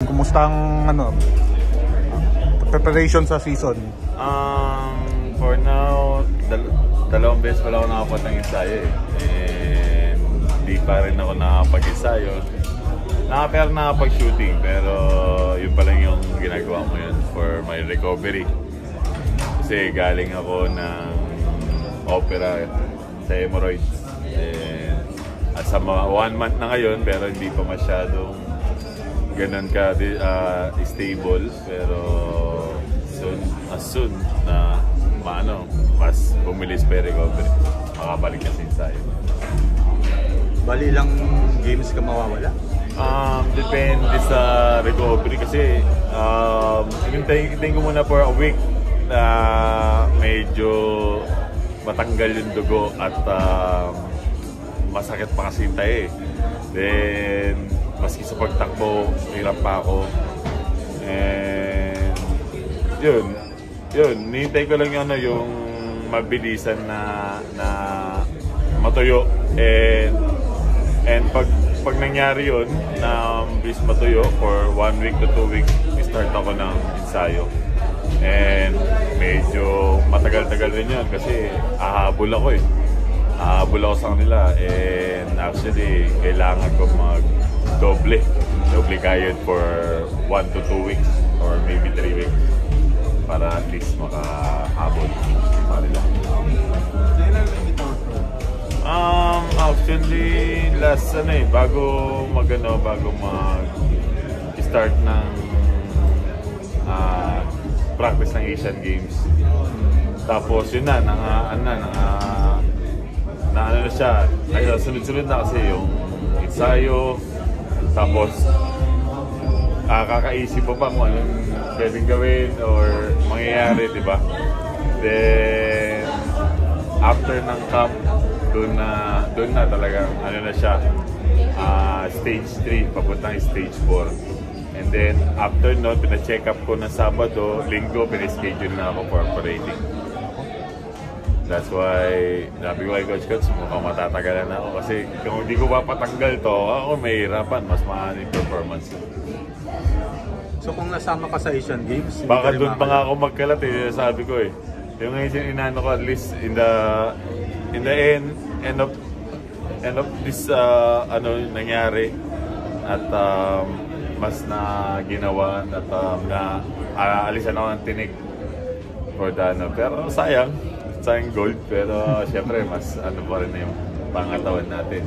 Kumusta ang preparation sa season? For now, dalawang beses pala ako nakapunta ng ensayo eh. And di pa rin ako nakapag-ensayo. Pero nakapag-shooting, pero yun pa lang yung ginagawa ko yun for my recovery. Kasi galing ako ng opera sa hemorrhoids. And sa mga 1 month na ngayon, pero hindi pa masyadong ganun ka stable. Pero soon na mas bumilis pa yung recovery. Makabalik kasi ensayo. Bali lang games ka mawawala? Depende sa recovery kasi hintayin ko muna for a week na medyo matanggal yung dugo at masakit pa kasi yung tayo eh. Then maski sa pagtakbo hirap pa ako and yun nihintay ko lang yung mabilisan na matuyo and pag nangyari yun na bis matuyo for 1 week to 2 weeks start ako ng ensayo and medyo matagal-tagal rin yun kasi ahabol ako sa kanila and actually kailangan ko mag-doble kayod for 1 to 2 weeks or maybe 3 weeks para at least makahabol sa kanila. Actually last bago mag-start ng practice ng Asian Games. Tapos yun na siya. Sunod-sunod na kasi yung ensayo. Tapos kakaisip mo pa kung anong pwedeng gawin or mangyayari, di ba? Then after ng camp, doon na talaga na siya stage 3 papuntang stage 4 and then after nun pina-check up ko na Sabado, Linggo pina-schedule na ako for operating. That's why sabi ko kay Coach mukhang matatagalan ako kasi kung hindi ko papatanggal to ako mahirapan, mas mahal yung performance. So kung nasama ka sa Asian Games baka doon pa nga ako magkalat sabi ko yung inano ko at least in the end of this nangyari at mas na ginawa at alisan ako ng tinik for pero sayang gold pero syempre mas pa rin yung pangatawan natin.